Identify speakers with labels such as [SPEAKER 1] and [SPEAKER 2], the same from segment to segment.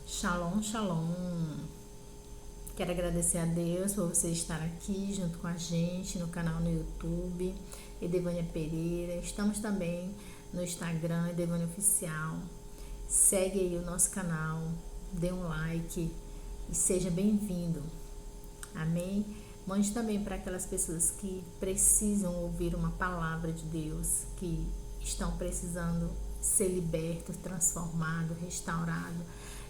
[SPEAKER 1] Shalom, shalom. Quero agradecer a Deus por você estar aqui junto com a gente no canal no YouTube, Edevânia Pereira. Estamos também no Instagram, Edevânia Oficial. Segue aí o nosso canal, dê um like e seja bem-vindo. Amém? Mande também para aquelas pessoas que precisam ouvir uma palavra de Deus, que estão precisando ser libertos, transformados, restaurados.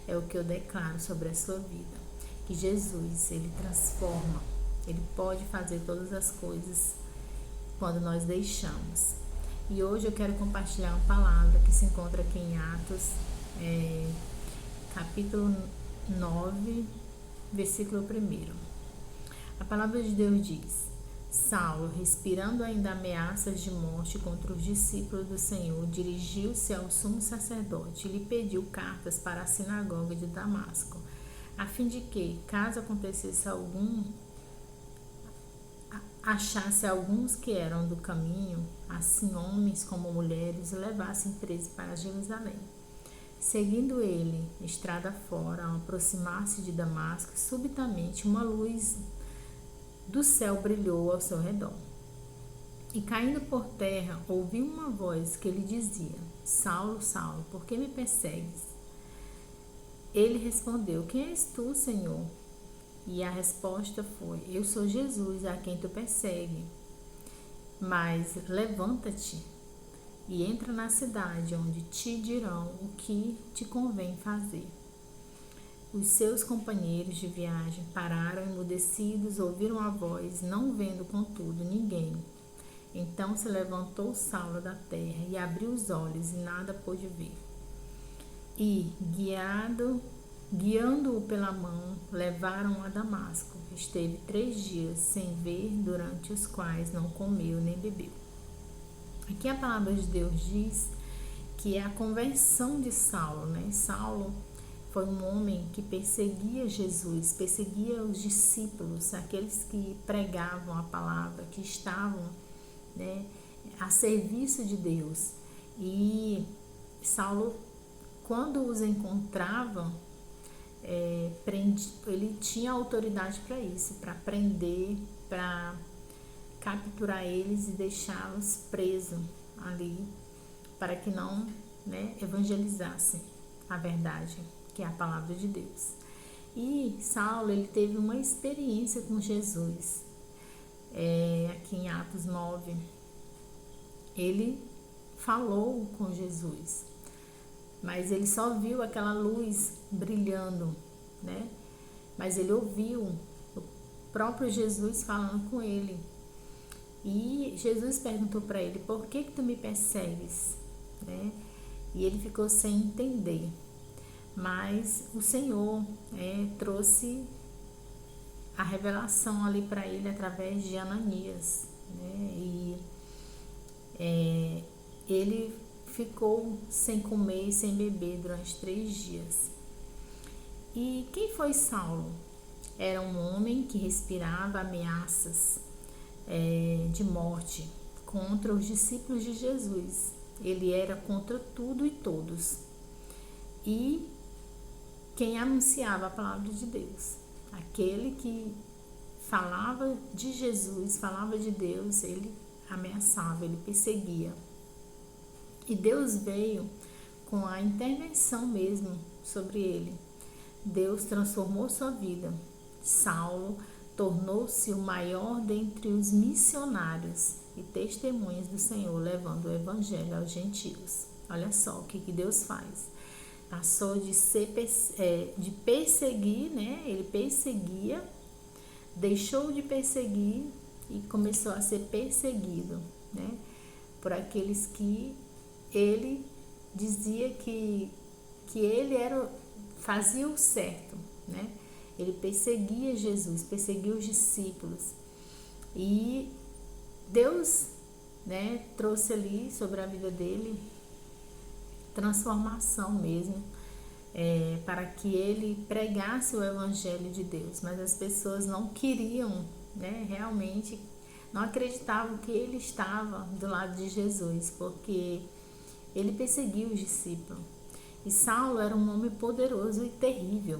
[SPEAKER 1] É o que eu declaro sobre a sua vida. Que Jesus, Ele transforma. Ele pode fazer todas as coisas quando nós deixamos. E hoje eu quero compartilhar uma palavra que se encontra aqui em Atos, capítulo 9, versículo 1. A palavra de Deus diz: Saulo, respirando ainda ameaças de morte contra os discípulos do Senhor, dirigiu-se ao sumo sacerdote e lhe pediu cartas para a sinagoga de Damasco, a fim de que, caso acontecesse achasse alguns que eram do caminho, assim homens como mulheres, levassem preso para Jerusalém. Seguindo ele, estrada fora, ao aproximar-se de Damasco, subitamente uma luz do céu brilhou ao seu redor. E caindo por terra, ouviu uma voz que lhe dizia: Saulo, Saulo, por que me persegues? Ele respondeu: Quem és tu, Senhor? E a resposta foi: Eu sou Jesus, a quem tu persegue. Mas levanta-te e entra na cidade, onde te dirão o que te convém fazer. Os seus companheiros de viagem pararam emudecidos, ouviram a voz, não vendo, contudo, ninguém. Então se levantou Saulo da terra e abriu os olhos e nada pôde ver. E, guiando-o pela mão, levaram-o a Damasco. Esteve 3 dias sem ver, durante os quais não comeu nem bebeu. Aqui a palavra de Deus diz que é a conversão de Saulo, né? Saulo foi um homem que perseguia Jesus, perseguia os discípulos, aqueles que pregavam a palavra, que estavam, né, a serviço de Deus. E Saulo, quando os encontrava, ele tinha autoridade para isso, para prender, para capturar eles e deixá-los presos ali, para que não, né, evangelizassem a verdade, que é a palavra de Deus. E Saulo, ele teve uma experiência com Jesus. Aqui em Atos 9, ele falou com Jesus, mas ele só viu aquela luz brilhando, né? Mas ele ouviu o próprio Jesus falando com ele. E Jesus perguntou para ele: por que tu me persegues? Né? E ele ficou sem entender. Mas o Senhor trouxe a revelação ali para ele através de Ananias, né? E ele ficou sem comer e sem beber durante 3 dias. E quem foi Saulo? Era um homem que respirava ameaças de morte contra os discípulos de Jesus. Ele era contra tudo e todos. E quem anunciava a palavra de Deus, aquele que falava de Jesus, falava de Deus, ele ameaçava, ele perseguia. E Deus veio com a intervenção mesmo sobre ele. Deus transformou sua vida. Saulo tornou-se o maior dentre os missionários e testemunhas do Senhor, levando o evangelho aos gentios. Olha só o que Deus faz. Passou de perseguir, né? Ele perseguia, deixou de perseguir e começou a ser perseguido, né? Por aqueles que ele dizia que ele fazia o certo, né? Ele perseguia Jesus, perseguia os discípulos. E Deus, né, trouxe ali sobre a vida dele transformação mesmo, para que ele pregasse o evangelho de Deus. Mas as pessoas não queriam, né, realmente não acreditavam que ele estava do lado de Jesus, porque ele perseguiu os discípulos. E Saulo era um homem poderoso e terrível.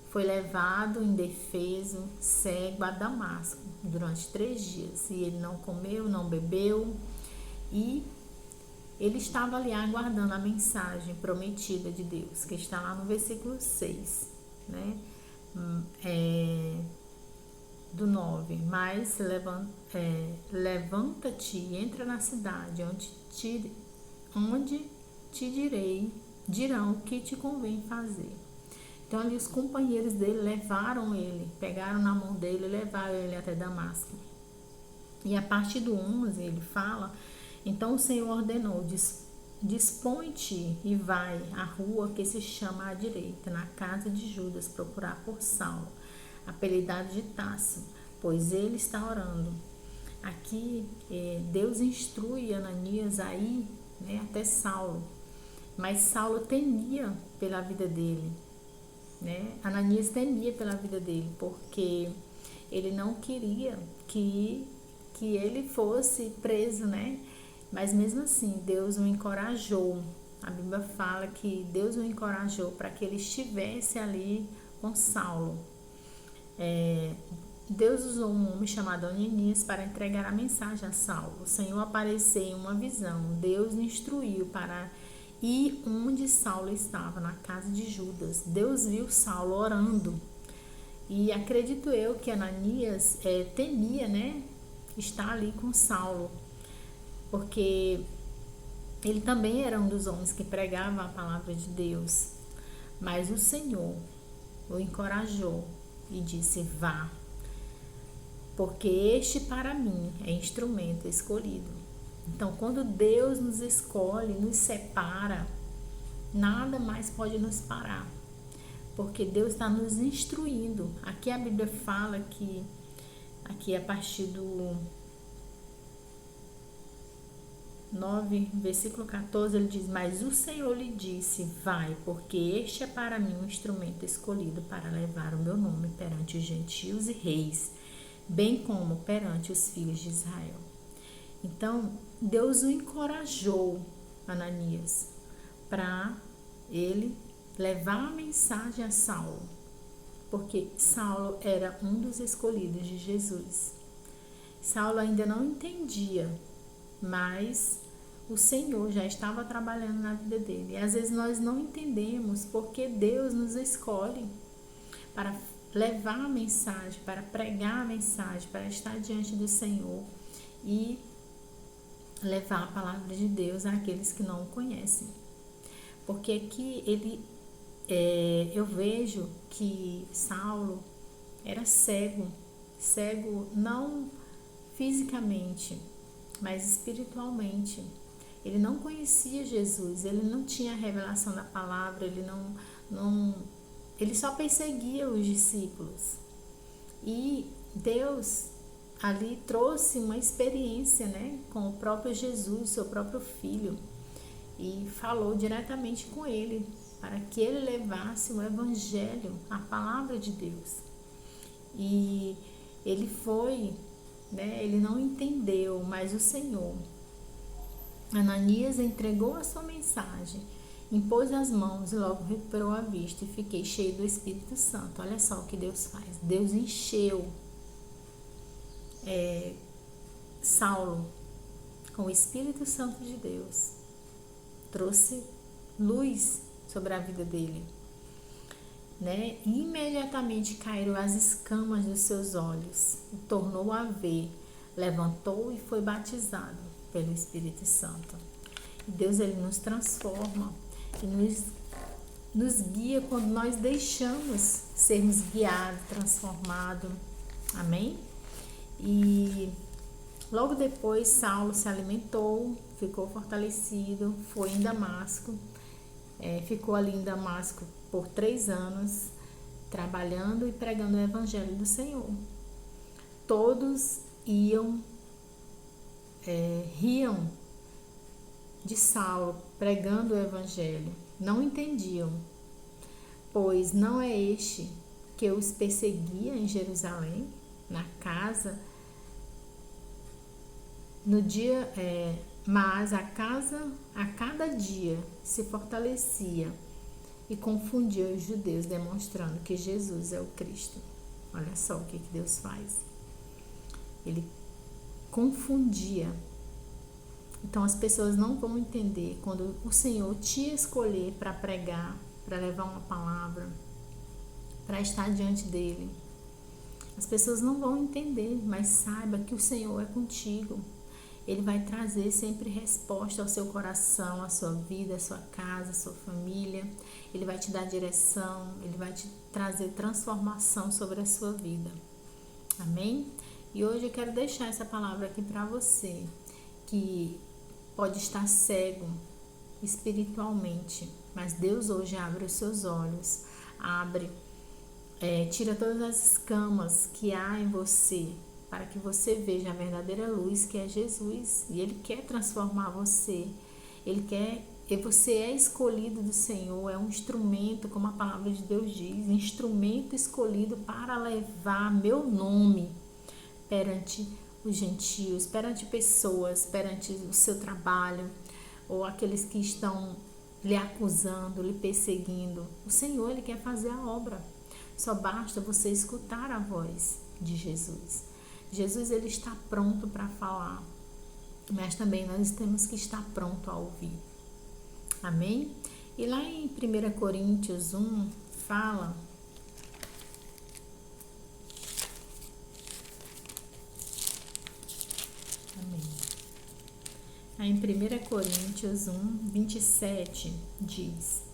[SPEAKER 1] Foi levado indefeso, cego a Damasco durante 3 dias. E ele não comeu, não bebeu. E ele estava ali aguardando a mensagem prometida de Deus, que está lá no versículo 6, né? Do 9. Mas levanta-te e entra na cidade, onde te dirão o que te convém fazer. Então ali os companheiros dele levaram ele, pegaram na mão dele e levaram ele até Damasco. E a partir do 11 ele fala: então o Senhor ordenou: dispõe-te e vai à rua que se chama à direita, na casa de Judas, procurar por Saulo, apelidado de Tarso, pois ele está orando. Aqui Deus instrui Ananias a ir, né, até Saulo, mas Saulo temia pela vida dele, né? Ananias temia pela vida dele, porque ele não queria que ele fosse preso, né? Mas mesmo assim, Deus o encorajou. A Bíblia fala que Deus o encorajou para que ele estivesse ali com Saulo. Deus usou um homem chamado Ananias para entregar a mensagem a Saulo. O Senhor apareceu em uma visão. Deus o instruiu para ir onde Saulo estava, na casa de Judas. Deus viu Saulo orando. E acredito eu que Ananias temia, né, estar ali com Saulo, porque ele também era um dos homens que pregava a palavra de Deus. Mas o Senhor o encorajou e disse: vá, porque este para mim é instrumento escolhido. Então, quando Deus nos escolhe, nos separa, nada mais pode nos parar, porque Deus está nos instruindo. Aqui a Bíblia fala que, aqui a partir do 9, versículo 14, ele diz: mas o Senhor lhe disse: vai, porque este é para mim um instrumento escolhido para levar o meu nome perante os gentios e reis, bem como perante os filhos de Israel. Então, Deus o encorajou, Ananias, para ele levar a mensagem a Saulo, porque Saulo era um dos escolhidos de Jesus. Saulo ainda não entendia, mas o Senhor já estava trabalhando na vida dele. E às vezes nós não entendemos porque Deus nos escolhe para levar a mensagem, para pregar a mensagem, para estar diante do Senhor e levar a palavra de Deus àqueles que não o conhecem. Porque aqui eu vejo que Saulo era cego não fisicamente, mas espiritualmente. Ele não conhecia Jesus, ele não tinha a revelação da palavra, ele só perseguia os discípulos. E Deus ali trouxe uma experiência, né, com o próprio Jesus, seu próprio filho, e falou diretamente com ele, para que ele levasse o evangelho, a palavra de Deus. E ele foi, né, ele não entendeu, mas o Senhor, Ananias, entregou a sua mensagem, impôs as mãos e logo recuperou a vista e fiquei cheio do Espírito Santo. Olha só o que Deus faz. Deus encheu Saulo com o Espírito Santo de Deus, trouxe luz sobre a vida dele, né? E imediatamente caíram as escamas dos seus olhos, o tornou a ver, levantou e foi batizado pelo Espírito Santo. E Deus, ele nos transforma e nos guia quando nós deixamos sermos guiados, transformados. Amém? E logo depois Saulo se alimentou, ficou fortalecido, foi em Damasco, ficou ali em Damasco por 3 anos, trabalhando e pregando o evangelho do Senhor. Todos riam de Saulo pregando o evangelho, não entendiam, pois não é este que os perseguia em Jerusalém, na casa, Mas a cada dia se fortalecia e confundia os judeus, demonstrando que Jesus é o Cristo. Olha só o que Deus faz. Ele confundia. Então as pessoas não vão entender quando o Senhor te escolher para pregar, para levar uma palavra, para estar diante dele. As pessoas não vão entender, mas saiba que o Senhor é contigo. Ele vai trazer sempre resposta ao seu coração, à sua vida, à sua casa, à sua família. Ele vai te dar direção, ele vai te trazer transformação sobre a sua vida. Amém? E hoje eu quero deixar essa palavra aqui para você, que pode estar cego espiritualmente, mas Deus hoje abre os seus olhos, tira todas as escamas que há em você, para que você veja a verdadeira luz que é Jesus. E Ele quer transformar você. E você é escolhido do Senhor, é um instrumento, como a palavra de Deus diz, instrumento escolhido para levar meu nome perante os gentios, perante pessoas, perante o seu trabalho, ou aqueles que estão lhe acusando, lhe perseguindo. O Senhor, Ele quer fazer a obra. Só basta você escutar a voz de Jesus. Jesus, ele está pronto para falar, mas também nós temos que estar pronto a ouvir. Amém? E lá em 1 Coríntios 1 fala: amém. Aí em 1 Coríntios 1, 27 diz: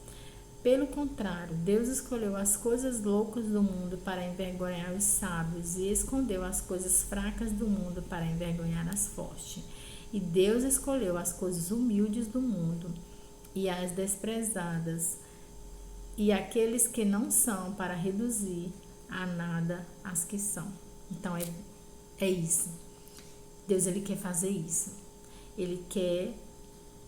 [SPEAKER 1] pelo contrário, Deus escolheu as coisas loucas do mundo para envergonhar os sábios e escondeu as coisas fracas do mundo para envergonhar as fortes. E Deus escolheu as coisas humildes do mundo e as desprezadas e aqueles que não são para reduzir a nada as que são. Então é isso. Deus, ele quer fazer isso. Ele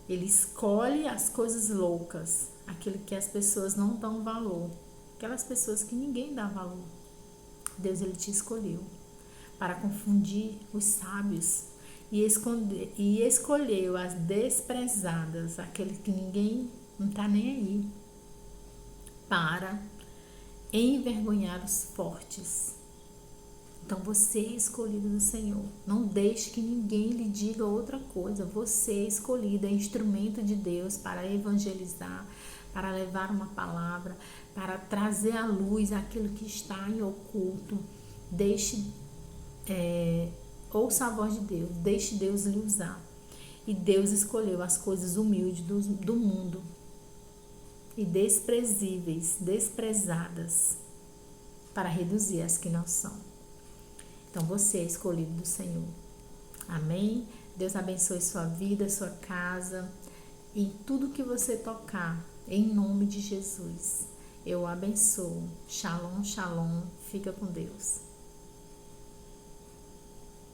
[SPEAKER 1] escolhe as coisas loucas, aquilo que as pessoas não dão valor, aquelas pessoas que ninguém dá valor. Deus, ele te escolheu para confundir os sábios e escolheu as desprezadas, aqueles que ninguém não está nem aí, para envergonhar os fortes. Então você é escolhido do Senhor. Não deixe que ninguém lhe diga outra coisa. Você é escolhido, é instrumento de Deus para evangelizar, para levar uma palavra, para trazer à luz aquilo que está em oculto. Ouça a voz de Deus, deixe Deus lhe usar. E Deus escolheu as coisas humildes do mundo e desprezíveis, desprezadas, para reduzir as que não são. Então você é escolhido do Senhor. Amém? Deus abençoe sua vida, sua casa e tudo que você tocar, em nome de Jesus. Eu abençoo. Shalom, shalom. Fica com Deus.